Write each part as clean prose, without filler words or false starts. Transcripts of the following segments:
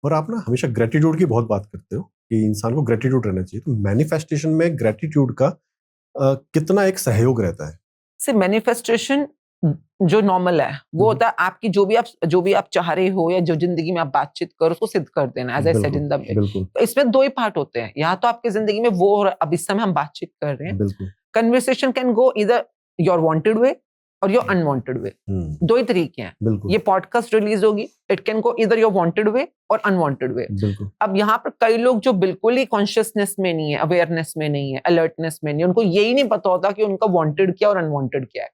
और आप ना हमेशा ग्रेटिट्यूड की बहुत बात करते हो कि इंसान को ग्रेटिट्यूड रहना चाहिए, तो मैनिफेस्टेशन में ग्रेटिट्यूड का कितना एक सहयोग रहता है? से मैनिफेस्टेशन जो नॉर्मल है वो होता है आपकी जो भी आप चाह रहे हो या जो जिंदगी में आप बातचीत करो उसको सिद्ध कर देना, as I said in the बिल्कुल तो इसमें दो ही पार्ट होते हैं, या तो आपकी जिंदगी में वो, और अब इस समय हम बातचीत कर रहे हैं, बिल्कुल कन्वर्सेशन कैन गो इधर योर वांटेड वे और योर अनवांटेड वे, दो ही तरीके हैं। बिल्कुल ये पॉडकास्ट रिलीज होगी, इट कैन गो इधर योर वांटेड वे और अनवांटेड वे। बिल्कुल अब यहाँ पर कई लोग जो बिल्कुल ही कॉन्शियसनेस में नहीं है, अवेयरनेस में नहीं है, अलर्टनेस में नहीं है, उनको यही नहीं पता होता कि उनका वांटेड क्या और अनवांटेड क्या है।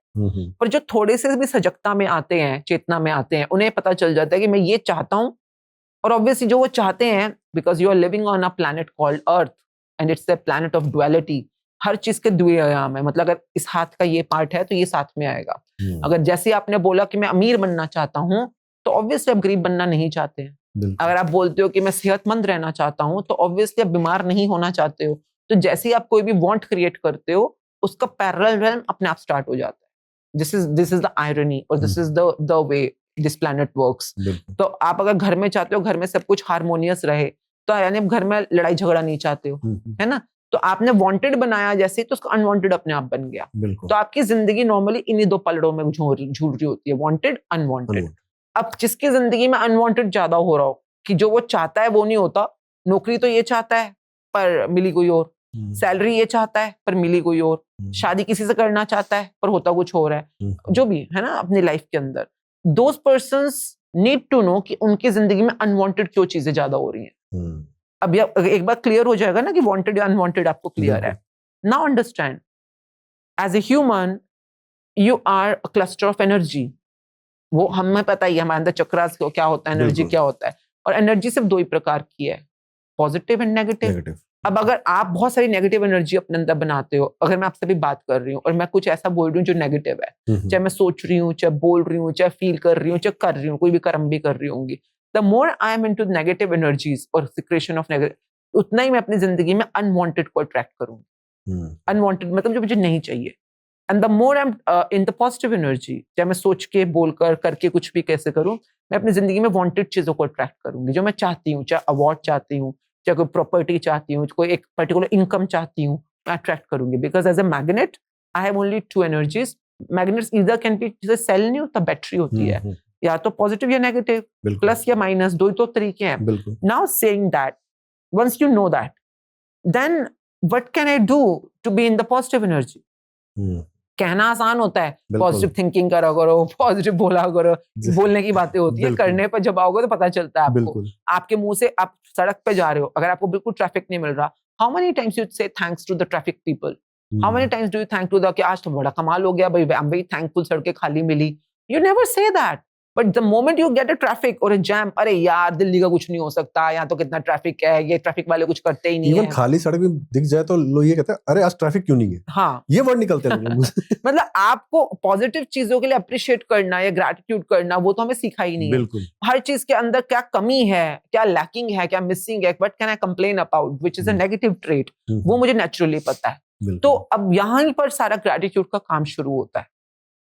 पर जो थोड़े से भी सजगता में आते हैं, चेतना में आते हैं, उन्हें पता चल जाता है कि मैं ये चाहता हूँ। और ऑब्वियसली जो वो चाहते हैं, because you are living on a planet called earth and it's the planet of duality. हर चीज के दुए आयाम है, मतलब अगर इस हाथ का ये पार्ट है तो ये साथ में आएगा। अगर जैसे आपने बोला कि मैं अमीर बनना चाहता हूँ, तो ऑब्वियसली आप गरीब बनना नहीं चाहते हैं। अगर आप बोलते हो कि मैं सेहतमंद रहना चाहता हूँ, तो ऑब्वियसली आप बीमार नहीं होना चाहते हो। तो जैसे ही आप कोई भी वांट क्रिएट करते हो, उसका पैरेलल रेल्म अपने आप स्टार्ट हो जाता है। दिस इज द आयरनी और this is the way this planet works. तो आप अगर घर में चाहते हो घर में सब कुछ हारमोनियस रहे, तो यानी आप घर में लड़ाई झगड़ा नहीं चाहते हो, है ना? तो आपने वांटेड बनाया जैसे, तो उसका अनवांटेड अपने आप बन गया। तो आपकी जिंदगी नॉर्मली इन्हीं दो पलड़ों में झूल रही होती है, वांटेड अनवांटेड। अब जिसकी जिंदगी में अनवांटेड ज्यादा हो रहा हो, कि जो वो चाहता है वो नहीं होता, नौकरी तो ये चाहता है पर मिली कोई और, सैलरी ये चाहता है पर मिली कोई और, शादी किसी से करना चाहता है पर होता कुछ और है, जो भी है ना अपनी लाइफ के अंदर। Those persons need to know कि उनकी जिंदगी में अनवांटेड क्यों चीजें ज्यादा हो रही हैं। अब एक बार क्लियर हो जाएगा ना कि वांटेड या अनवांटेड आपको क्लियर है। Now understand, as a human you are a cluster of energy. वो हमें पता ही है हमारे अंदर चक्रास क्या होता है, एनर्जी क्या होता है। और एनर्जी सिर्फ दो ही प्रकार की है, पॉजिटिव एंड नेगेटिव। अब अगर आप बहुत सारी नेगेटिव एनर्जी अपने अंदर बनाते हो, अगर मैं आपसे भी बात कर रही हूँ और मैं कुछ ऐसा बोल रही हूँ जो नेगेटिव है, चाहे मैं सोच रही हूँ, चाहे बोल रही हूँ, चाहे फील कर रही हूँ, चाहे कर रही हूँ, कोई भी कर्म भी कर रही होंगी, the more I am into negative energies और सिक्रेशन ऑफ नेगेटिव, उतना ही मैं अपनी जिंदगी में अनवांटेड को अट्रैक्ट करूंगी। अनवांटेड मतलब जो मुझे नहीं चाहिए। And the more I am in the positive energy, चाहे मैं सोच के, बोलकर, करके कुछ भी कैसे करूं, मैं अपनी जिंदगी में वांटेड चीजों को अट्रैक्ट करूंगी, जो मैं चाहती हूँ, चाहे अवार्ड चाहती हूँ, चाहे कोई प्रॉपर्टी चाहती हूँ, कोई एक पर्टिकुलर इनकम चाहती हूँ, मैं अट्रैक्ट करूंगी। Because as a magnet I have only two energies. Magnets either can be, जैसे सेल नहीं होता, बैटरी होती है, या तो पॉजिटिव या नेगेटिव, प्लस या माइनस, दो ही तो तरीके हैं। Now saying that, once you know that, then what can I do to be in the positive energy? कहना आसान होता है, पॉजिटिव थिंकिंग करा करो, पॉजिटिव बोला करो, बोलने की बातें होती है, करने पर जब आओगे तो पता चलता है आपको। आपके मुंह से, आप सड़क पे जा रहे हो, अगर आपको बिल्कुल ट्रैफिक नहीं मिल रहा, how many times you say thanks to the traffic people? How many times do you thank to the कि आज तो बड़ा कमाल हो गया भाई, आई एम वेरी थैंकफुल, सड़कें खाली मिली। You never say that. But the moment you get a traffic और अ जैम, अरे यार दिल्ली का कुछ नहीं हो सकता, यहाँ तो कितना ट्रैफिक है, ये ट्रैफिक वाले कुछ करते ही नहीं है। खाली सड़क भी दिख जाए तो लोग ये कहते हैं अरे आज ट्रैफिक क्यों नहीं है। हाँ, ये वर्ड निकलते हैं मतलब आपको पॉजिटिव चीजों के लिए अप्रिशिएट करना या ग्रैटिट्यूड करना, वो तो हमें सीखा ही नहीं है। हर चीज के अंदर क्या कमी है, क्या लैकिंग है, क्या मिसिंग है, what can I complain about, which is a negative trait, वो मुझे नेचुरली पता है। तो अब यहाँ पर सारा ग्रैटिट्यूड का काम शुरू होता है।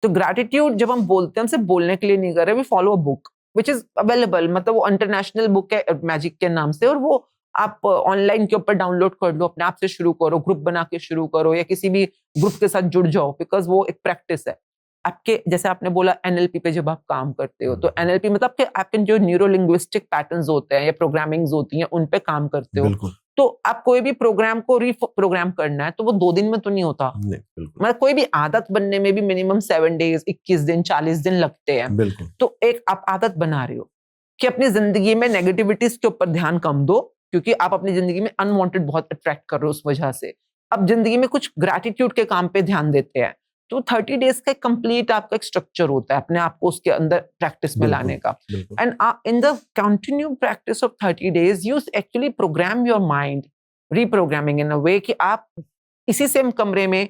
तो ग्रैटिट्यूड जब हम बोलते हैं, हम सिर्फ बोलने के लिए नहीं कर रहे, we follow a book which is available, मतलब वो इंटरनेशनल बुक है मैजिक के नाम से, और वो आप ऑनलाइन के ऊपर डाउनलोड कर लो, अपने आप से शुरू करो, ग्रुप बना के शुरू करो, या किसी भी ग्रुप के साथ जुड़ जाओ, बिकॉज वो एक प्रैक्टिस है आपके। जैसे आपने बोला एनएलपी पे जब आप काम करते हो, तो एनएलपी मतलब आपके जो न्यूरो लिंग्विस्टिक पैटर्न्स होते हैं या प्रोग्रामिंग्स होती हैं, उन पे काम करते हो। तो आप कोई भी प्रोग्राम को रीप्रोग्राम करना है तो वो 2 दिन में तो नहीं होता। मतलब कोई भी आदत बनने में भी मिनिमम 7 डेज, 21 दिन, 40 दिन लगते हैं। तो एक आप आदत बना रहे हो कि अपनी जिंदगी में नेगेटिविटीज के ऊपर ध्यान कम दो, क्योंकि आप अपनी जिंदगी में अनवांटेड बहुत अट्रैक्ट कर रहे हो उस वजह से। अब जिंदगी में कुछ ग्रैटिट्यूड के काम पे ध्यान देते हैं, तो 30 डेज का कंप्लीट आपका एक स्ट्रक्चर होता है अपने आप को उसके अंदर प्रैक्टिस में लाने का। And in the continue practice of 30 days you actually program your mind, reprogramming in a way कि आप इसी सेम कमरे में,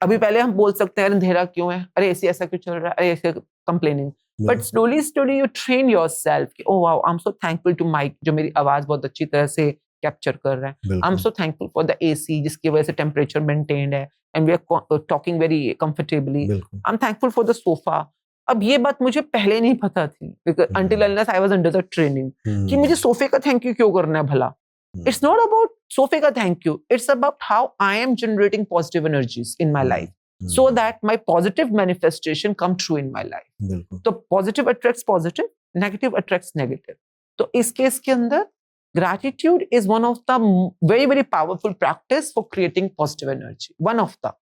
अभी पहले हम बोल सकते हैं अंधेरा क्यों है, अरे ऐसे ऐसा क्यों चल रहा है, अरे ऐसे complaining, but slowly you train yourself कि oh wow, I am so thankful to mic जो मेरी आवाज बहुत अच्छी तरह से कैप्चर कर रहा है। I am so thankful for the AC जिसकी वजह से टेम्परेचर मेंटेन्ड है and we are talking very comfortably. I am thankful for the sofa अब ये बात मुझे पहले नहीं पता थी, because until unless I was under the training कि मुझे सोफे का थैंक यू क्यों करना है भला. It's not about सोफे का thank you. It's about how I am generating positive energies in my life, so that my positive manifestation come true in my life. बिल्कुल. तो positive attracts positive, negative attracts negative. तो इस case के अंदर gratitude is one of the very very powerful practice for creating positive energy. One of the.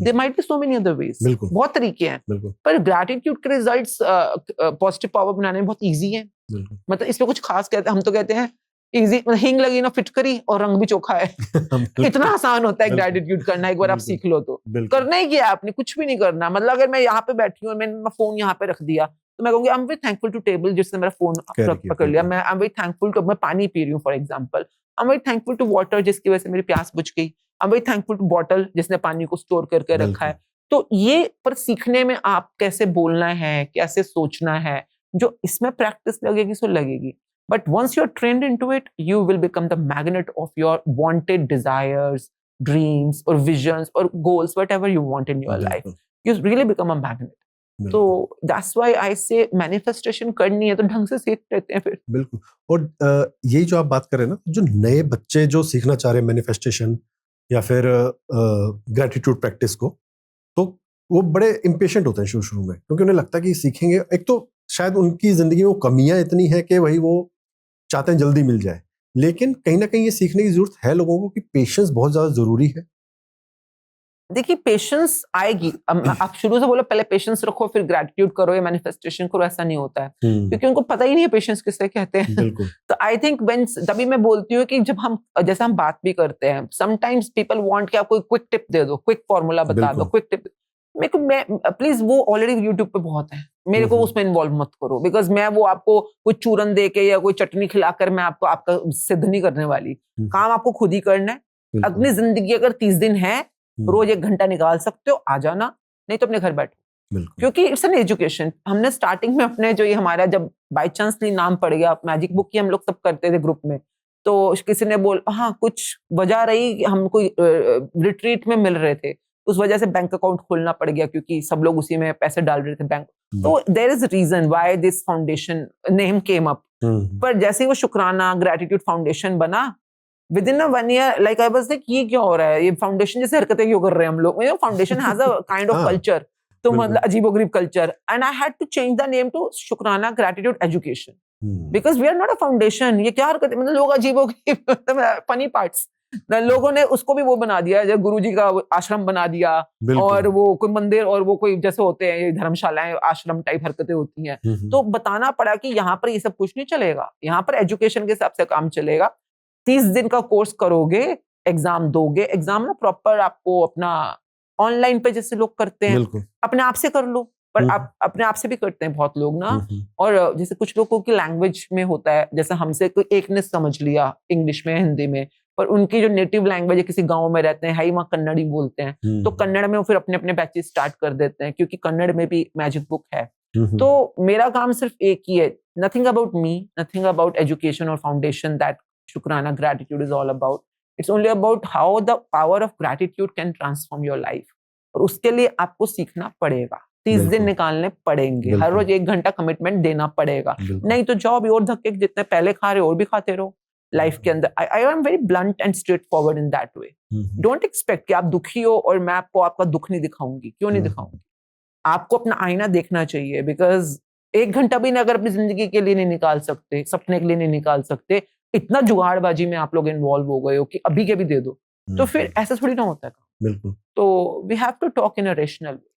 There might be so many other ways. बिल्कुल. बहुत तरीके हैं. बिल्कुल. पर gratitude के results positive power बनाने में बहुत easy है. बिल्कुल. मतलब इसमें कुछ खास कहते हैं, हम तो कहते हैं इजी, हिंग लगी ना फिटकरी और रंग भी चोखा है. इतना आसान होता है ग्रेटिट्यूड करना, एक बार आप सीख लो तो. करना ही क्या है आपने, कुछ भी नहीं करना. मतलब अगर मैं यहाँ पे बैठी हूँ और मैंने फोन यहाँ पे रख दिया तो मैं कहूँगी I am very thankful to table जिसने मेरा फोन पकड़ लिया. मैं I am very thankful to, मैं पानी पी रही हूँ for example. I am very thankful to water जिसकी वजह से मेरी प्यास बुझ गई. I am very thankful to bottle जिसने पानी को स्टोर करके रखा है. तो ये पर सीखने में आप कैसे बोलना है, कैसे सोचना है, जो इसमें प्रैक्टिस लगेगी सो लगेगी. But once you're trained into it, you will become the magnet of your wanted desires, dreams, or visions, or goals, whatever you want in your life. You really become a magnet. So that's why I say manifestation करनी है तो ढंग से सीख लेते हैं फिर. बिल्कुल. और यही जो आप बात कर रहे हैं ना, जो नए बच्चे जो सीखना चाह रहे हैं मैनिफेस्टेशन या फिर ग्रेटिट्यूड प्रैक्टिस को, तो वो बड़े इम्पेशेंट होते हैं शुरू में, क्योंकि उन्हें लगता है कि सीखेंगे. एक तो शायद उनकी जिंदगी में वो कमियां इतनी है कि वही वो चाहते हैं जल्दी मिल जाए. लेकिन कहीं ना कहीं ये सीखने की जरूरत है लोगों को कि पेशेंस बहुत ज्यादा जरूरी है. देखिए पेशेंस आएगी. आप शुरू से बोलो पहले पेशेंस रखो फिर ग्रेटिट्यूड करो या मैनिफेस्टेशन करो, ऐसा नहीं होता है, क्योंकि उनको पता ही नहीं है पेशेंस किसे कहते हैं. तो आई थिंक व्हेन, तभी मैं बोलती हूँ कि जब हम, जैसे हम बात भी करते हैं, समटाइम्स पीपल वांट कि आप कोई क्विक टिप दे दो, क्विक फॉर्मूला बता दो, क्विक टिप. मेरे को, मैं प्लीज, वो ऑलरेडी यूट्यूब पे बहुत है, मेरे को उसमें इन्वॉल्व मत करो. बिकॉज मैं वो आपको कोई चूरन दे के या कोई चटनी खिलाकर मैं आपको आपका सिद्ध नहीं करने वाली. काम आपको खुद ही करना है. अपनी जिंदगी अगर 30 दिन है, रोज 1 घंटा निकाल सकते हो, आ जाना, नहीं तो अपने घर बैठो. क्योंकि इट्स एन एजुकेशन. हमने स्टार्टिंग में अपने जो ये हमारा जब बाई चांसली नाम पड़ गया मैजिक बुक की, हम लोग सब करते थे ग्रुप में, तो किसी ने बोल, हाँ कुछ वजह रही, हम कोई रिट्रीट में मिल रहे थे, उस वजह से बैंक अकाउंट खोलना पड़ गया क्योंकि सब लोग उसी में पैसे डाल रहे थे बैंक. तो there is reason why this foundation name came up. पर जैसे ही वो शुक्राना ग्रेटिट्यूड फाउंडेशन बना, within 1 year, like I was like ये क्या हो रहा है, ये फाउंडेशन जैसे हरकतें क्यों कर रहे हैं हम लोग. Foundation has a kind of culture, तो मतलब अजीबोगरीब culture. And I had to change the name to Shukrana gratitude education, because we are not a foundation. ये क्या हरकत है, मतलब लोग अजीबोगरीब फनी पार्ट्स, लोगों ने उसको भी वो बना दिया, जब गुरुजी का आश्रम बना दिया, और वो कोई मंदिर, और वो कोई जैसे होते हैं धर्मशालाएं, आश्रम टाइप हरकतें होती हैं. तो बताना पड़ा कि यहाँ पर ये सब कुछ नहीं चलेगा, यहाँ पर एजुकेशन के हिसाब से काम चलेगा. 30 दिन का कोर्स करोगे, एग्जाम दोगे, एग्जाम ना प्रॉपर आपको अपना ऑनलाइन पे जैसे लोग करते हैं, अपने आप से कर लो. पर आप अपने आप से भी करते हैं बहुत लोग ना. और जैसे कुछ लोगों की लैंग्वेज में होता है, जैसे हमसे कोई एक ने समझ लिया इंग्लिश में, हिंदी में, पर उनकी जो नेटिव लैंग्वेज है, किसी गांव में रहते हैं, हाई वहाँ कन्नड़ी बोलते हैं, तो कन्नड़ में वो फिर अपने अपने बैचेस स्टार्ट कर देते हैं, क्योंकि कन्नड़ में भी मैजिक बुक है. तो मेरा काम सिर्फ एक ही है, nothing about me, nothing about education और फाउंडेशन दैट शुक्राना gratitude is all about. It's only about how the power of gratitude can transform your life. और उसके लिए आपको सीखना पड़ेगा, 30 दिन निकालने पड़ेंगे, हर रोज 1 घंटा कमिटमेंट देना पड़ेगा. नहीं तो जॉब और धक्के जितने पहले खा रहे हो और भी खाते रहो लाइफ के अंदर. आई am very blunt and straight forward in that way. Don't expect कि आप दुखी हो और मैं आपको आपका दुख नहीं दिखाऊंगी. क्यों नहीं दिखाऊंगी? आपको अपना आईना देखना चाहिए, बिकॉज 1 घंटा भी अगर अपनी जिंदगी के लिए नहीं निकाल सकते, सपने के लिए नहीं निकाल सकते, इतना जुगाड़बाजी में आप लोग इन्वॉल्व हो गए हो कि अभी के भी दे दो, तो फिर ऐसा थोड़ी ना होता है. बिल्कुल. तो we have to talk in a rational way.